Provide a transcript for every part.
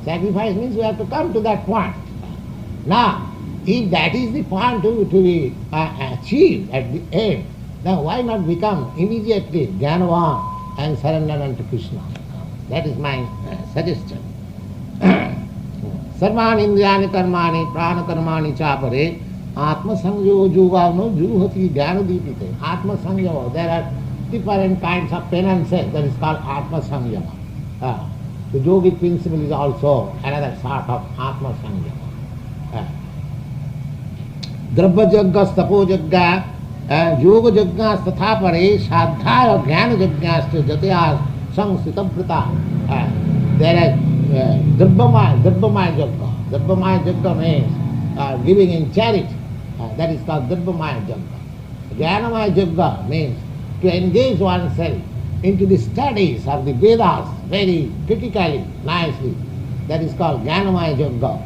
Sacrifice means we have to come to that point. Now, if that is the point to be achieved at the end, then why not become immediately Jnanavan and surrender unto Krishna? That is my suggestion. Sarvani indriyani karmani prana karmani chapare atma sanyo jugavno juhati jnana dipite. Atma sanyo, there are different kinds of penances, that is called atma sanyama. The yogic principle is also another sort of atma sanyama. Drabha jagga, stapo jagga, yoga jagga, statha pare, sadhaya jnana jagga, jatya sangsita vrita. There is Drabhamaya jagga. Drabhamaya jagga means giving in charity. That is called Drabhamaya jagga. Jnanamaya jagga means to engage oneself into the studies of the Vedas very critically, nicely. That is called Jnanamaya jagga.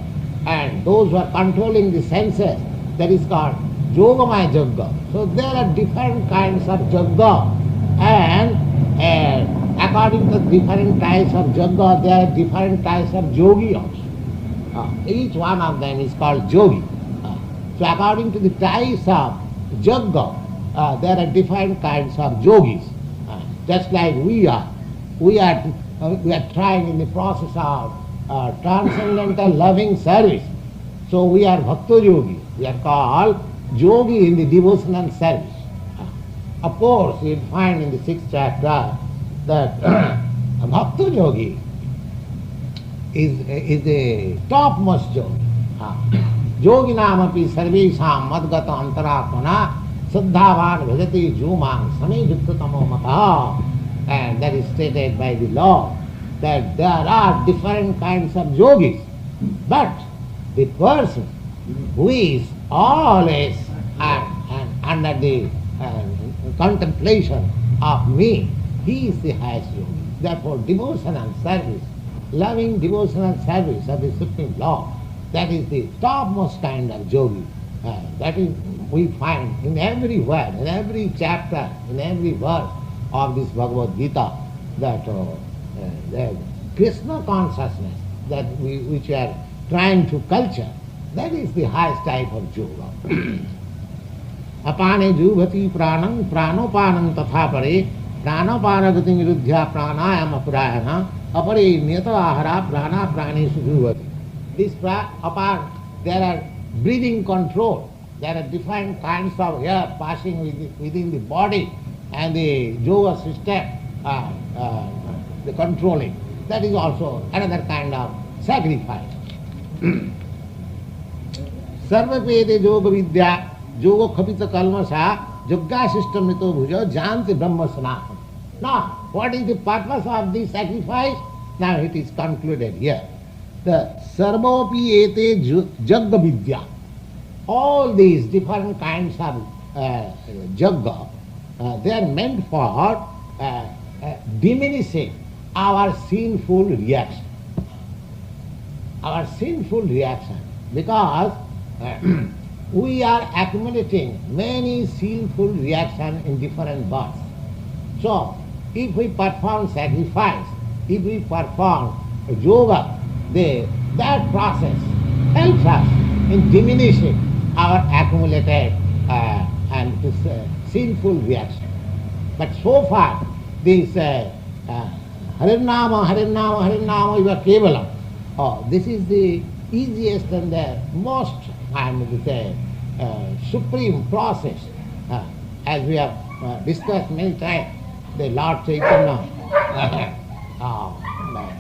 And those who are controlling the senses, that is called Yogamaya jagga. So there are different kinds of jagga, and according to different types of jagga, there are different types of yogi also. Each one of them is called yogi. So according to the types of jagga, there are different kinds of yogis. Just like we are trying in the process of transcendental loving service. So we are bhakta yogi. We are called yogi in the devotional service. Of course, you will find in the 6th chapter that a bhakta yogi is the topmost yogi. Yogi namapi sarvesham madgata antaratmana saddhavan bhajati jumang samijuktatamo mata. And that is stated by the Lord, that there are different kinds of yogis, but the person who is always under the contemplation of me, he is the highest yogi. Therefore, devotional service, loving devotional service of the Supreme Lord, that is the topmost kind of yogi. That is, we find in every word, in every chapter, in every verse of this Bhagavad Gita, that the Krishna consciousness that which we are trying to culture, that is the highest type of yoga. Apane juvati pranam pranopanam tatha pare pranopana gati niruddhya pranayam aprayana apare niyata ahara prana praneshu juvati. This apart, there are breathing control. There are different kinds of air passing within the body, and the yoga system, the controlling. That is also another kind of sacrifice. Sarvapete yoga vidya yoga khapita kalmasa yogga systemito bhuja janti brahma sanatana. Now, what is the purpose of this sacrifice? Now it is concluded here. The sarvopi ete jagga vidya. All these different kinds of jagga, they are meant for diminishing our sinful reaction. Our sinful reaction, because we are accumulating many sinful reactions in different births. So, if we perform sacrifice, if we perform yoga, that process helps us in diminishing our accumulated and sinful reaction. But so far, this Harinama, Harinama, Harinama Iva Kevalam, this is the easiest and the most, supreme process. As we have discussed many times, the Lord Chaitanya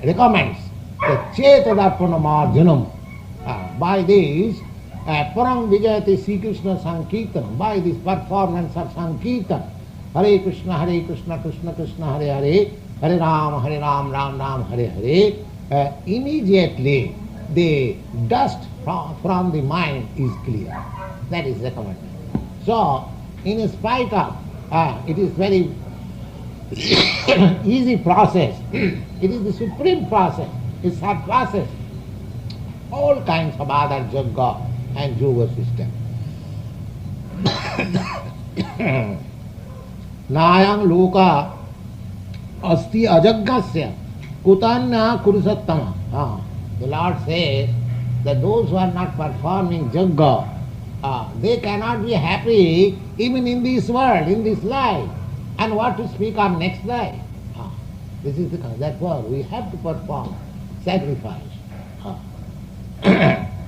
recommends the Chetadappana Marjanam. By this, Parang Vijayati Sri Krishna Sankirtan, by this performance of Sankirtan, Hare Krishna, Krishna Krishna, Hare Hare, Hare Ram, Ram Ram, Hare Hare, immediately the dust from the mind is clear. That is recommended. So, in spite of, it is very easy process, it is the supreme process, it surpasses all kinds of other jagga and yoga system. Nayam loka asti ajaggasya kutanya kurusattama. The Lord says that those who are not performing Jagga, they cannot be happy even in this world, in this life. And what to speak of next life? This is therefore we have to perform sacrifice.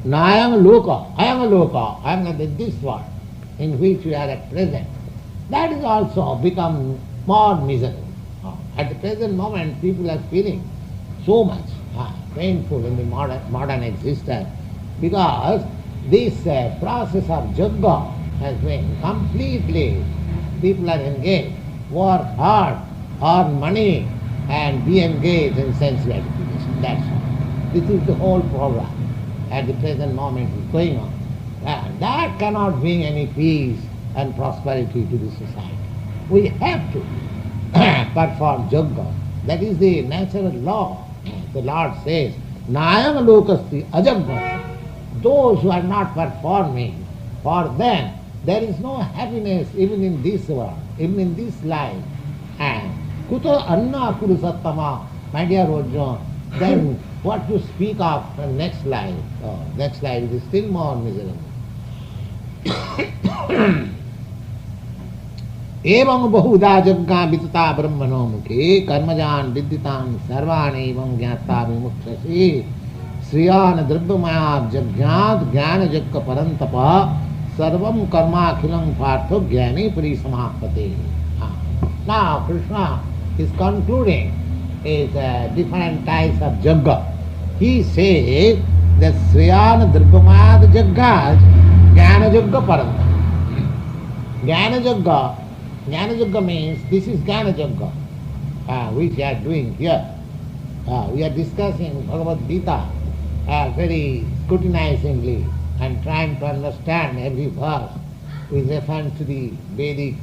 Now I am a loka, I am not this world in which we are at present. That is also become more miserable. At the present moment people are feeling so much painful in the modern existence because this process of Jagga has been completely, people are engaged, work hard, earn money and be engaged in sense gratification. That's all. This is the whole program at the present moment is going on. And that cannot bring any peace and prosperity to the society. We have to perform Jagga. That is the natural law. The Lord says, Nayam lokasti ajagga. Those who are not performing, for them there is no happiness even in this world, even in this life. And kuto anna kuru sattama, my dear Arjuna, then what to speak of the next life? Next life is still more miserable. एवं बहुधा जग्गा वितता ब्रह्मणो मुखे कर्मजान विद्युतान सर्वान एवं ज्ञाता विमुक्षसी श्रियान द्रव्यमया जज्ञात ज्ञान जग्ग परंतप सर्वम कर्माखिलं पार्थो ज्ञानी परिसमाप्यते. Now Krishna is concluding is different types of jagga. He says that Sriyana Drupamad Jagga Jnana Jagga Paranta. Jnana Jagga means this is Jnana Jagga which we are doing here. We are discussing Bhagavad Gita very scrutinizingly and trying to understand every verse with reference to the Vedic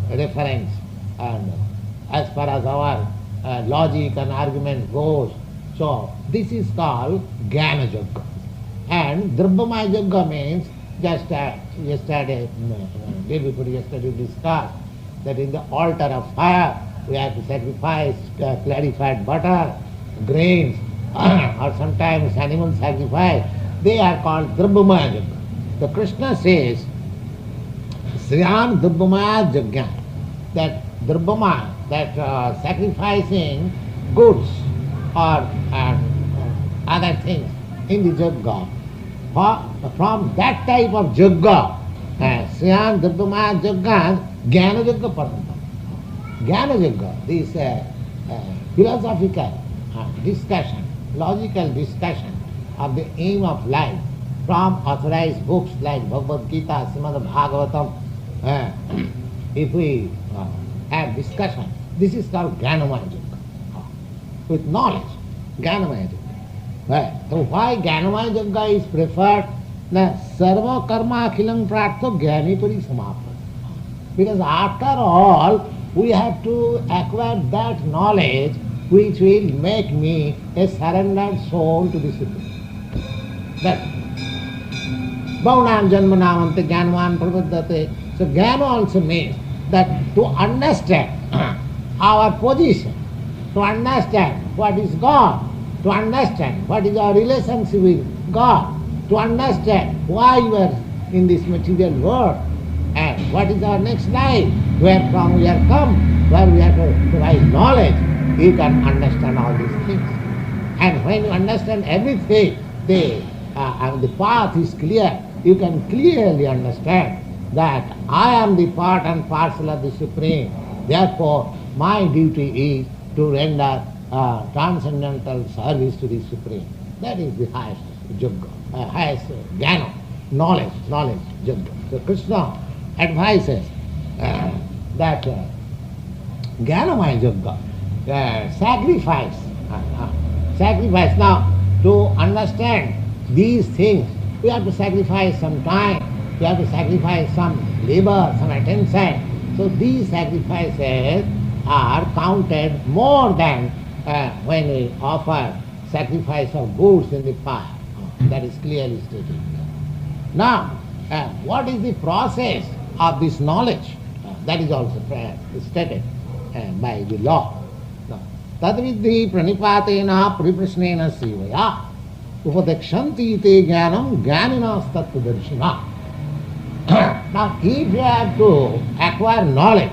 reference, and as far as our logic and argument goes. So this is called Jnana Jagga. And Drabhamaya Jagga means just yesterday, day before yesterday we discussed that in the altar of fire we have to sacrifice clarified butter, grains, or sometimes animal sacrifice. They are called Drabhamaya Jagga. The Krishna says, Sriyan Drabhamaya Jagga, that Drabhamaya, that sacrificing goods or other things in the Jagga. From that type of Jagga, Sriyan Drabhamaya Jagga, Jnana Jagga Paranta. Jnana Jagga, this philosophical discussion, logical discussion of the aim of life from authorized books like Bhagavad Gita, Srimad Bhagavatam. If we have discussion, this is called Jnanamaya Jagga. With knowledge, Jnanamaya Jagga. Right. So why Jnanamaya Jagga is preferred? Sarva karma akhilam pratho jnani parisamapta. Because after all, we have to acquire that knowledge which will make me a surrendered soul to the Supreme. That Bhavanam janmanamante jnanavan prapaddate. So jnana also means that to understand our position, to understand what is God, to understand what is our relationship with God, to understand why we are in this material world, and what is our next life, where from we have come, where we have to provide knowledge, you can understand all these things. And when you understand everything, the path is clear. You can clearly understand that I am the part and parcel of the Supreme. Therefore, my duty is to render transcendental service to the Supreme. That is the highest Jagga, highest Jnana, knowledge, Jagga. So Krishna advises that Jnanamaya Jagga, sacrifice. Now, to understand these things, we have to sacrifice some time, we have to sacrifice some labor, some attention. So these sacrifices are counted more than when we offer sacrifice of goods in the fire. That is clearly stated. Now, what is the process of this knowledge? That is also stated by the law. तद्विद्धि प्रणिपातेन परिप्रश्नेन सेवया उपदेक्षन्ति ते ज्ञानम ज्ञानिनस्तत्त्वदर्शिनः. Now, if you have to acquire knowledge,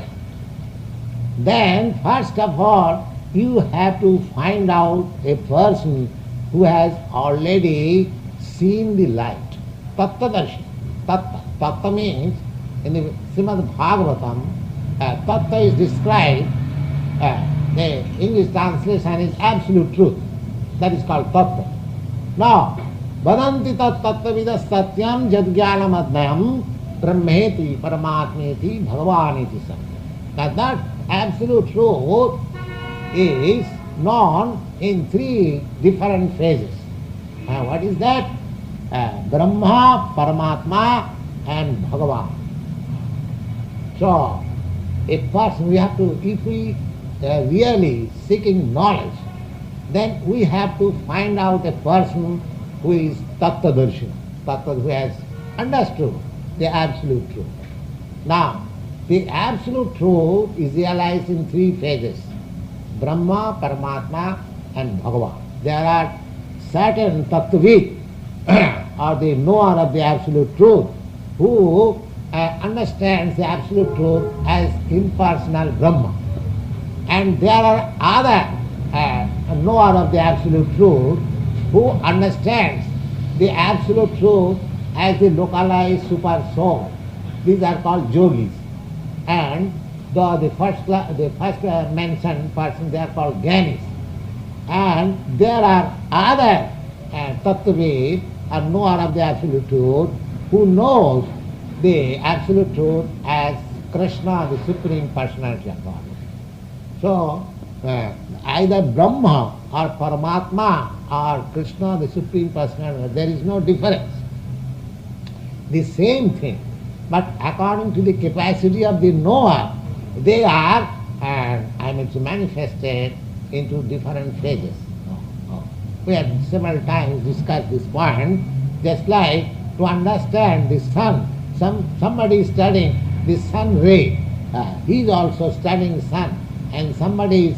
then first of all you have to find out a person who has already seen the light. Tattvadarshi. Tattva means, in the Srimad Bhagavatam, Tattva is described, the English translation is absolute truth. That is called Tattva. Now, Vadanti tat tattvavidas satyam jadgyanam adnayam brahmeti paramatmeti bhagavaniti satyam. That absolute truth is known in three different phases. What is that? Brahma, Paramatma and Bhagavan. So, a person, we have to, if we are really seeking knowledge, then we have to find out a person who is Tattvadarshina, who has understood the absolute truth. Now, the absolute truth is realized in three phases: Brahma, Paramatma and Bhagavan. There are certain Tattvavid, or the knower of the absolute truth, who understands the absolute truth as impersonal Brahma. And there are other knower of the absolute truth who understands the absolute truth as the localized super soul. These are called yogis. And the first mentioned person, they are called Gyanis. And there are other Tattvavid, or knower of the absolute truth, who knows the absolute truth as Krishna, the Supreme Personality of God. So, either Brahma or Paramatma or Krishna, the Supreme Personality, there is no difference. The same thing. But according to the capacity of the knower, they are manifested into different phases. We have several times discussed this point. Just like to understand the sun, somebody is studying the sun ray, he is also studying sun, and somebody is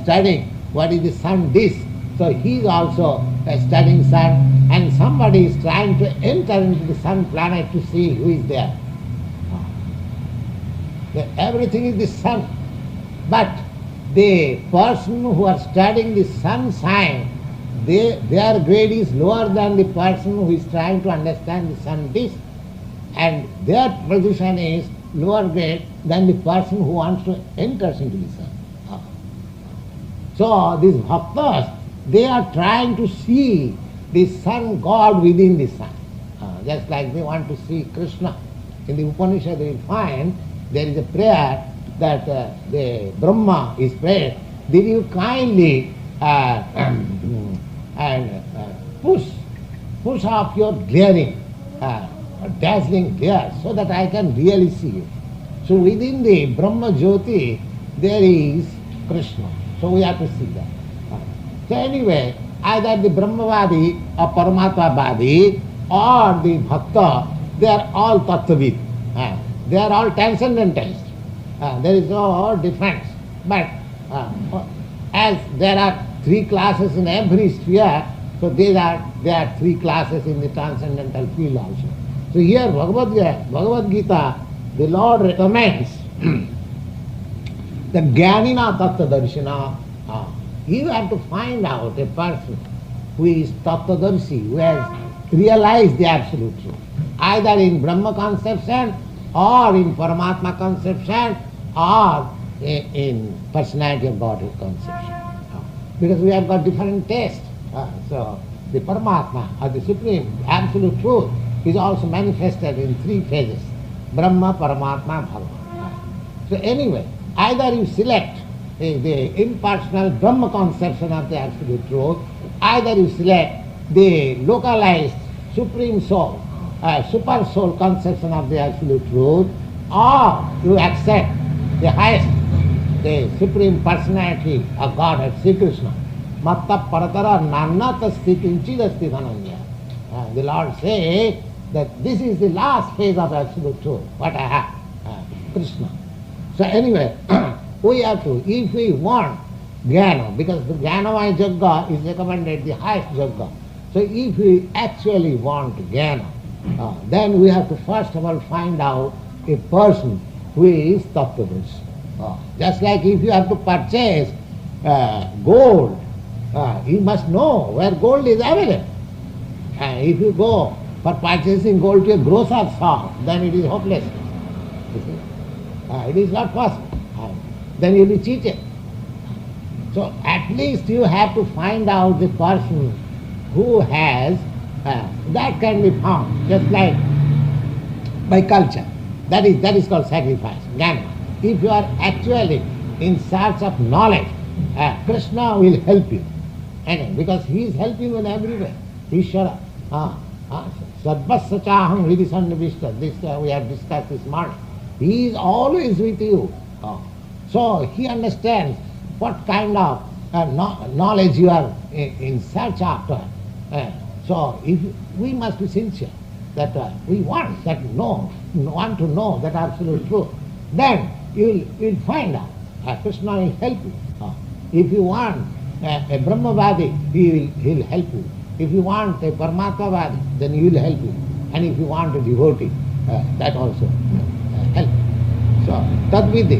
studying what is the sun disk, so he is also studying sun, and somebody is trying to enter into the sun planet to see who is there. Everything is the sun, but the person who are studying the sun sign, their grade is lower than the person who is trying to understand the sun disk, and their position is lower grade than the person who wants to enter into the sun. So these bhaktas, they are trying to see the sun God within the sun. Just like they want to see Krishna. In the Upanishad they will find there is a prayer that the Brahma is prayed, did you kindly push off your glaring, dazzling glare so that I can really see you. So within the Brahma Jyoti there is Krishna. So we have to see that. So anyway, either the Brahmavadi or Paramatmavadi or the Bhakta, they are all Tattvavid. They are all transcendentalists. There is no difference. But as there are three classes in every sphere, so there are three classes in the transcendental field also. So here Bhagavad Gita, the Lord recommends the Jnanina Tattvadarshina. You have to find out a person who is Tattvadarshi, who has realized the absolute truth, either in Brahma conception or in Paramatma conception or in personality of Godhead conception. Because we have got different tastes. So the Paramatma or the Supreme Absolute Truth is also manifested in three phases: Brahma, Paramatma, Bhagavan. So anyway, either you select the impersonal Brahma conception of the Absolute Truth, either you select the localized Supreme Soul, Super Soul conception of the Absolute Truth, or you accept the highest, the Supreme Personality of Godhead, Sri Krishna. Matta paratara nannata sthitincid dhananya. The Lord says that this is the last phase of Absolute Truth, what I have, Krishna. So anyway, we have to, if we want Jnana, because the Jnanamaya Yajna is recommended the highest Yajna. So if we actually want Jnana, then we have to first of all find out a person who is Tattvadrashi. Just like if you have to purchase gold, you must know where gold is available. If you go for purchasing gold to a grocer's shop, then it is hopeless. You see? It is not possible. Then you will be cheated. So at least you have to find out the person who has, that can be found, just like by culture. That is called sacrifice, jnana. If you are actually in search of knowledge, Krishna will help you. And because he is helping you in every way. Ishvara. Sarvasya chaham hridhi sannivishta. This we have discussed this morning. He is always with you. So he understands what kind of knowledge you are in search after. So if we must be sincere that we want to know that absolute truth, then you'll find out. Krishna will help you. If you want a Brahmavadi, he'll help you. If you want a Paramatmavadi, then he will help you. And if you want a devotee, that also help you. So, tadvidi,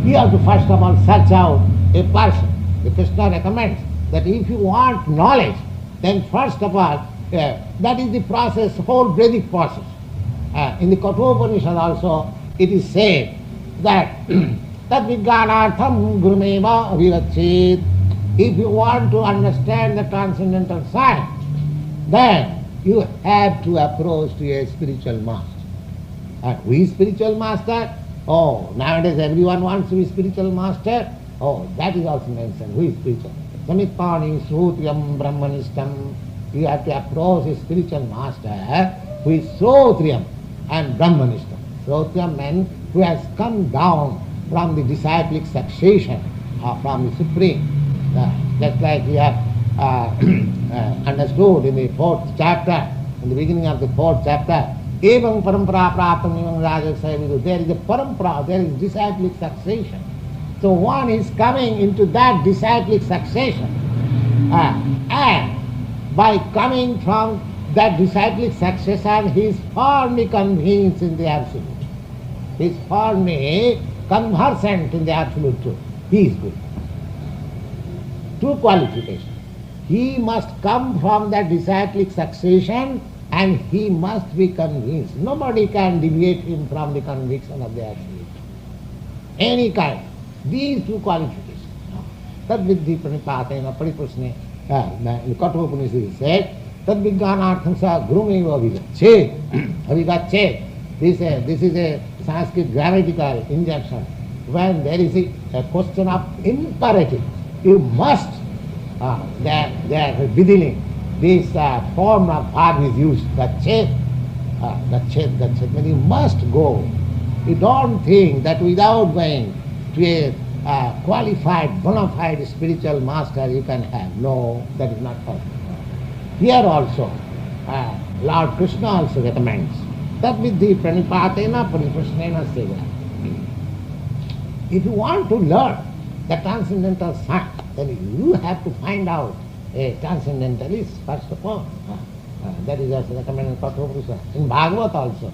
you have to first of all search out a person. The Krishna recommends that if you want knowledge, then first of all, that is the process, whole Vedic process. In the Kathopanishad also, it is said that tadvijnanartham gurumeva avivachet. If you want to understand the transcendental science, then you have to approach to a spiritual master. And who is spiritual master? Oh, nowadays everyone wants to be spiritual master. Oh, that is also mentioned. Who is spiritual? Samitpani Srotriyam Brahmanistam. You have to approach a spiritual master who is Srotriyam and Brahmanistam. Srotriyam means who has come down from the disciplic succession from the Supreme. Just like we have understood in the 4th chapter, in the beginning of the 4th chapter, Evam parampara praptam evam rajaksaya. There is a parampara, there is disciplic succession. So one is coming into that disciplic succession, and by coming from that disciplic succession, he is firmly convinced in the absolute. He is firmly conversant in the absolute truth. He is good. Two qualifications. He must come from that disciplic succession and he must be convinced. Nobody can deviate him from the conviction of the absolute. Any kind. These two qualifications. Tad viddhi pranipatena pariprasne. In Kathopanishad said, tad vijnanartham sa gurumeva avigachet. This is a Sanskrit grammatical injunction. When there is a question of imperative, you must, there beginning, this form of verb is used, gachet, means you must go. You don't think that without going to a qualified, bona fide spiritual master you can have. No, that is not possible. Here also, Lord Krishna also recommends, that viddhi pranipatena pariprasnena seva. If you want to learn the transcendental science, then you have to find out a transcendentalist first of all. That is also recommended in Kathopanishad. In Bhagavad also,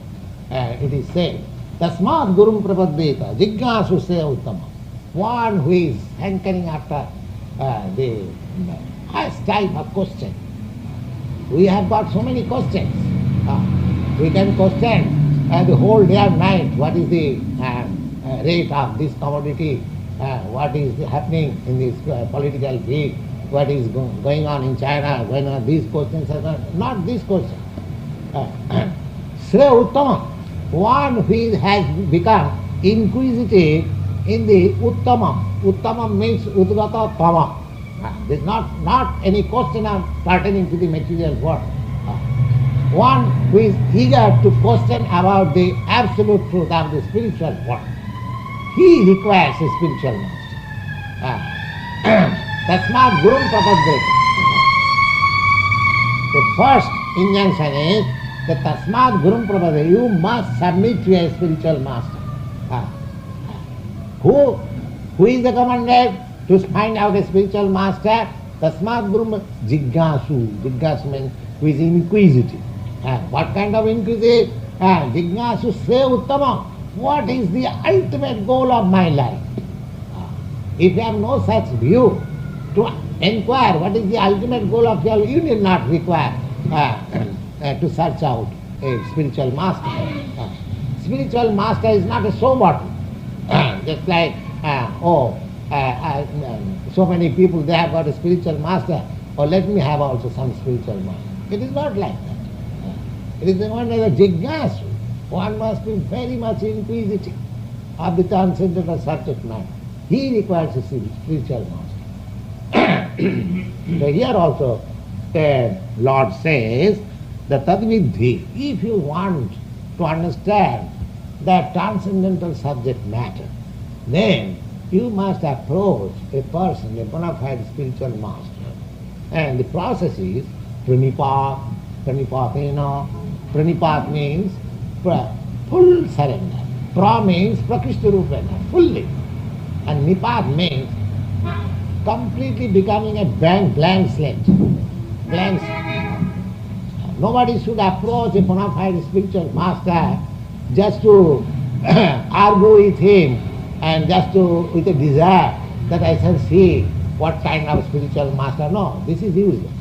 it is said, Tasmad Gurum Prapaddeta Jignasu Se Uttama. One who is hankering after the highest type of question. We have got so many questions. We can question the whole day and night. What is the rate of this commodity? What is happening in this political field? What is going on in China? Going on these questions are not these questions. Sre Uttama. One who has become inquisitive in the Uttamam. Uttamam means Udgata Tama. There is not any question of pertaining to the material world. One who is eager to question about the absolute truth of the spiritual world. He requires a spiritual master. Tasmad Gurum Prapaddeta. The first injunction is that Tasmad Gurum Prapaddeta. You must submit to a spiritual master. Who is recommended? To find out a spiritual master, tasmat brahma jignasu. Jignasu means who is inquisitive. What kind of inquisitive? Jignasu se uttama. What is the ultimate goal of my life? If you have no such view, to inquire what is the ultimate goal of your life, you need not require to search out a spiritual master. Spiritual master is not a show bottle. Just like, so many people, they have got a spiritual master, let me have also some spiritual master. It is not like that. It is one as a jignasu. One must be very much inquisitive of the transcendental subject matter. He requires a spiritual master. So here also the Lord says, the tadvidhi, if you want to understand that transcendental subject matter, then you must approach a person, a bona fide spiritual master. And the process is pranipat, pranipatena. Pranipat means full surrender. Pra means prakrishta rupena, fully. And nipat means completely becoming a blank slate. Blank slate. Nobody should approach a bona fide spiritual master just to argue with him and just to with a desire that I shall see what kind of spiritual master. No, this is useless.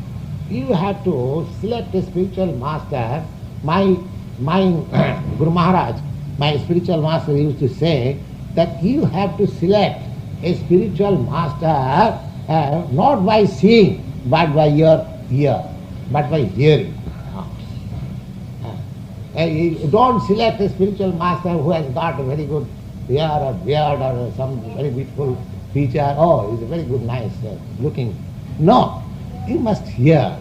You have to select a spiritual master. My Guru Maharaj, my spiritual master used to say that you have to select a spiritual master not by seeing but by your ear, but by hearing. You don't select a spiritual master who has got a very good hair or beard or some very beautiful feature. Oh, he's a very good, nice looking. No, you must hear.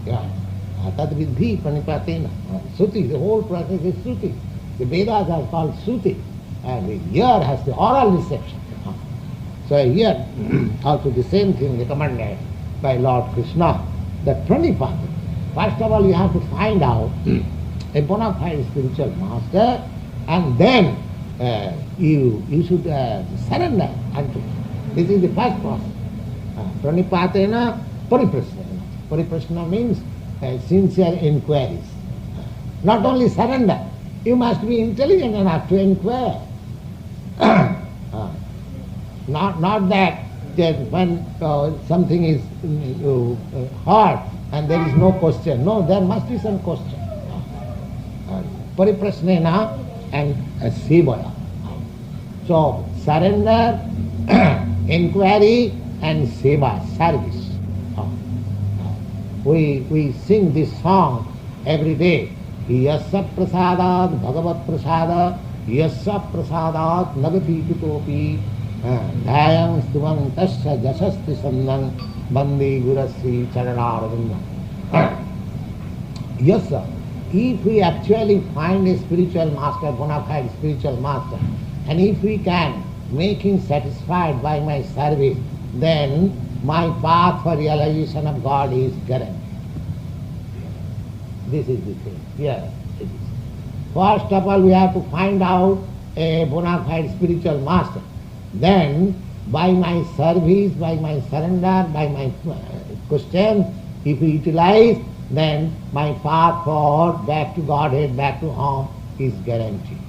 Tadvidhi pranipatena. Suti, the whole process is Suti. The Vedas are called Suti. And the ear has the oral reception. So here also the same thing recommended by Lord Krishna, that pranipatena. First of all, you have to find out a bona fide spiritual master, and then you should surrender unto him. This is the first process. Pranipatena pariprasna. Pariprasna means sincere inquiries. Not only surrender, you must be intelligent enough to inquire. Not that when something is hard and there is no question. No, there must be some question. Pariprasnena and sevaya. So surrender, inquiry and seva, service. We sing this song every day. Yasya prasadat bhagavat prasada, yasya prasadat nagati kutopi, dhayam stuvam tasya jasasti sandam, bandi gurasri charanarvindam. Yasya, if we actually find a spiritual master, bona fide spiritual master, and if we can make him satisfied by my service, then my path for realization of God is guaranteed. This is the thing. Yes, it is. First of all, we have to find out a bona fide spiritual master. Then, by my service, by my surrender, by my question, if we utilize, then my path forward, back to Godhead, back to home, is guaranteed.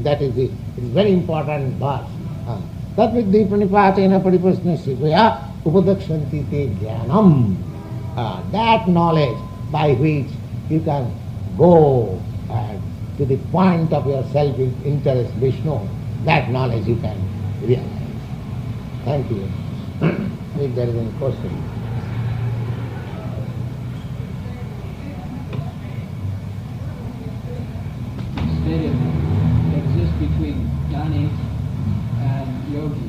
That is it. It is very important verse. Tatvidhi pranipatena pariprasna sivaya upadakshanti te jnanam. That knowledge by which you can go to the point of your self-interest, Vishnu, that knowledge you can realize. Thank you. If there is any question. Exists between Jnani and Yogi.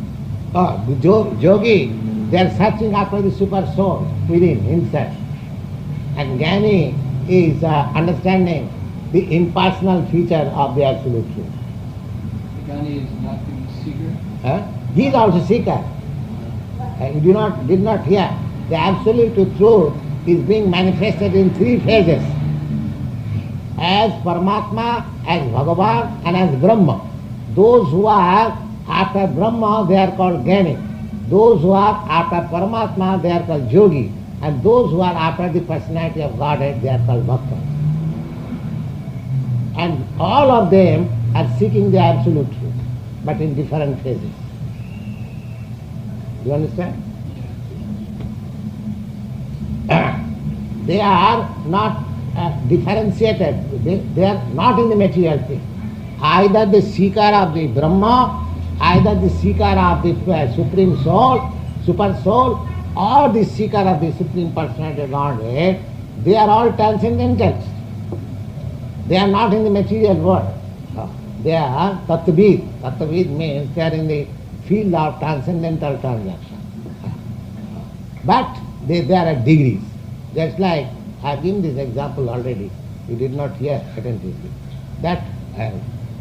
The yogi, they are searching after the super soul within himself. And Jnani is understanding the impersonal feature of the Absolute Truth. The Jnani is not the seeker? He is also seeker. You did not hear. The Absolute Truth is being manifested in three phases. As Paramatma, as Bhagavan, and as Brahma. Those who are after Brahma, they are called Jnani. Those who are after Paramatma, they are called yogi, and those who are after the personality of Godhead, they are called bhaktas. And all of them are seeking the absolute truth, but in different phases. Do you understand? They are not differentiated. They are not in the material thing. Either the seeker of the Brahma, either the seeker of the Supreme Soul, Super Soul, or the seeker of the Supreme Personality of Godhead, they are all transcendentals. They are not in the material world. They are Tattvavid. Tattvavid means they are in the field of transcendental transaction. But they are at degrees. Just like I have given this example already. You did not hear attentively. That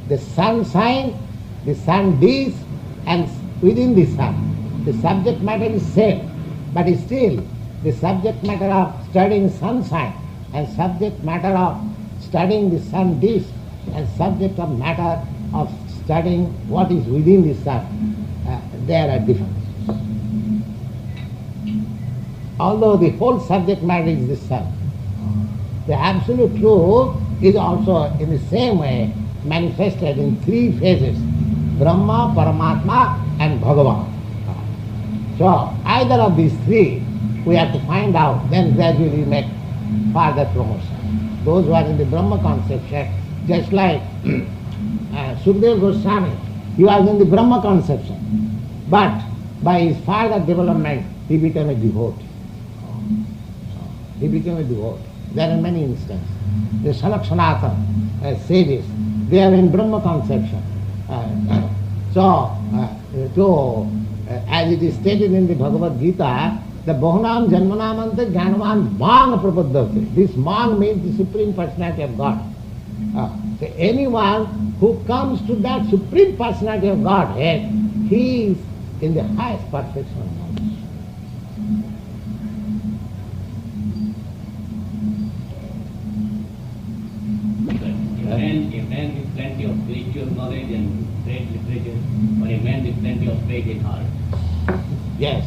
the sun sign, the sun dies, and within the sun, the subject matter is same. But still, the subject matter of studying sun sign and subject matter of studying the sun disk and subject of matter of studying what is within the sun, there are differences. Although the whole subject matter is the sun, the absolute truth is also in the same way manifested in three phases: Brahma, Paramatma and Bhagavan. So either of these three we have to find out, then gradually make further promotion. Those who are in the Brahma conception, just like Sukadeva Goswami, he was in the Brahma conception, but by his further development he became a devotee. He became a devotee. There are many instances. The Sanat sages, they are in Brahma conception. As it is stated in the Bhagavad Gita, the Bahunam Janmanamanta Jnanavan Mang Prapaddhavate. This Mang means the Supreme Personality of God. So anyone who comes to that Supreme Personality of Godhead, he is in the highest perfection of knowledge. A man with plenty of spiritual knowledge and great literature, or a man with plenty of faith in heart. Yes,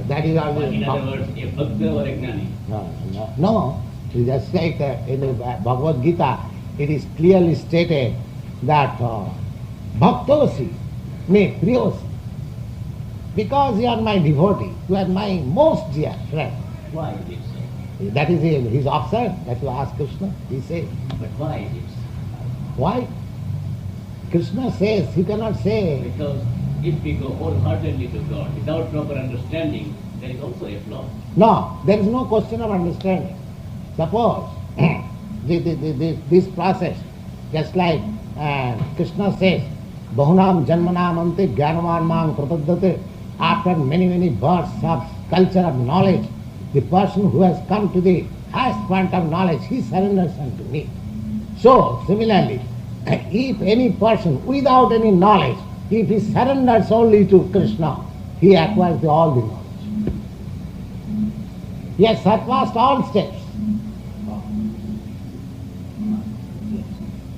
that is always. In other words, a bhakta or a gnani. No. It's just like in the Bhagavad Gita, it is clearly stated that bhaktosi me priyosi. Because you are my devotee, you are my most dear friend. Why is it so? That is his observed, that you ask Krishna, he says. But why is it so? Why? Krishna says, he cannot say. Because if we go wholeheartedly to God without proper understanding, there is also a flaw. No, there is no question of understanding. Suppose this process, just like Krishna says, Bahunam Janmanamante Jnanavan Mang Prapaddhate, after many births of culture of knowledge, the person who has come to the highest point of knowledge, he surrenders unto me. So, similarly, if any person without any knowledge, if he surrenders only to Krishna, he acquires all the knowledge. He has surpassed all steps.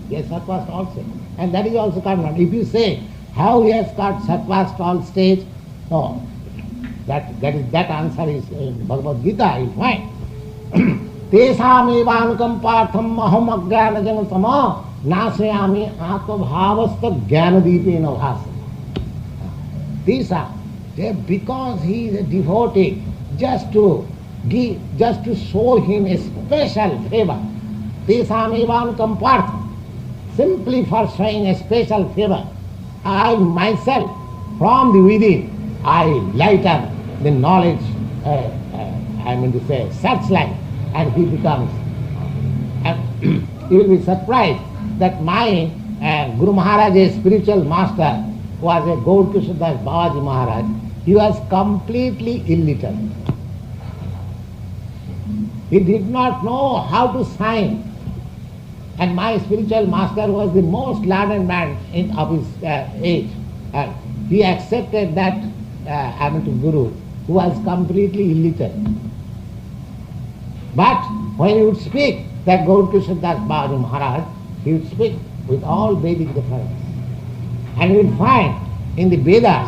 He has surpassed all steps. And that is also common. If you say how he has got surpassed all stages, no. That answer is in Bhagavad Gita, you find. Tesam evanukam partham aham ajnana janatama nasayami atmabhavasta jnanadipena bhasana. These are, because he is a devotee, just to show him a special favor. Tesam evanukam partham, simply for showing a special favor. I myself, from the within, I light up the knowledge, searchlight, and he becomes. And you will be surprised that my Guru Maharaj, a spiritual master, was a Gaur Krishnadas Babaji Maharaj. He was completely illiterate. He did not know how to sign. And my spiritual master was the most learned man of his age. And he accepted that Guru, who was completely illiterate. But when he would speak, that Gaur Krishnadas Babaji Maharaj, he would speak with all Vedic references. And you will find in the Vedas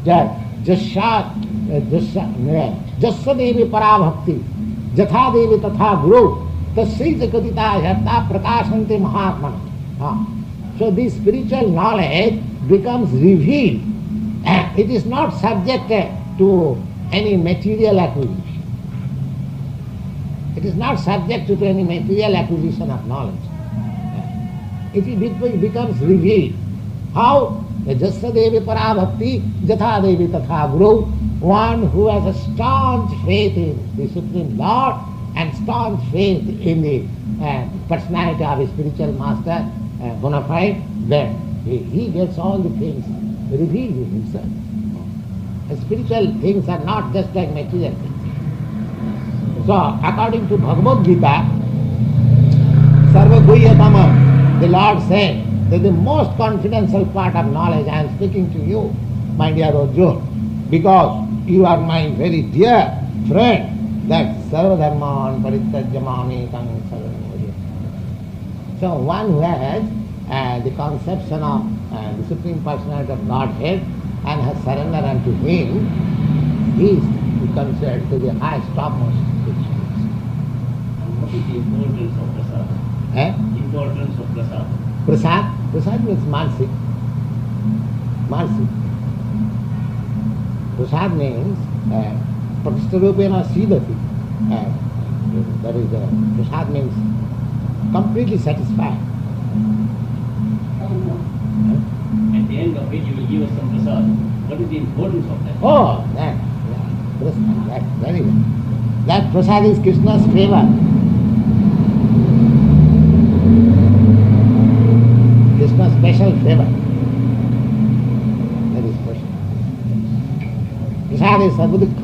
that जस्स देवी पराभक्ति जथा देवी तथा गुरु तस्सैच कथिता यथा प्रकाशन्ते महात्मना. So this spiritual knowledge becomes revealed and it is not subjected to any material acquisition. It is not subject to any material acquisition of knowledge. It becomes revealed. How? Jassa Devi Parabhakti, Jatha Devi Tatha Guru, one who has a staunch faith in the Supreme Lord and staunch faith in the personality of his spiritual master, bona fide, then he gets all the things revealed in himself. Spiritual things are not just like material things. So, according to Bhagavad Gita, Sarva Guhyatamam, the Lord said that the most confidential part of knowledge I am speaking to you, my dear Arjuna, because you are my very dear friend, that Sarva Dharman Parityajyamami Tang Sarvam. So one who has the conception of the Supreme Personality of Godhead and has surrendered unto Him, he is considered to the highest topmost spiritualist. And what is the importance of prasad? Importance of prasad. Prasad means mercy. Mercy. Prasad means pratistarupena sidati. That is, prasad means completely satisfied. At the end of it, you will give us some prasad. What is the importance of that? Oh, that very well. That prasad is Krishna's favor. Krishna's special favor. That is prasad. Prasad is Sarvadukha.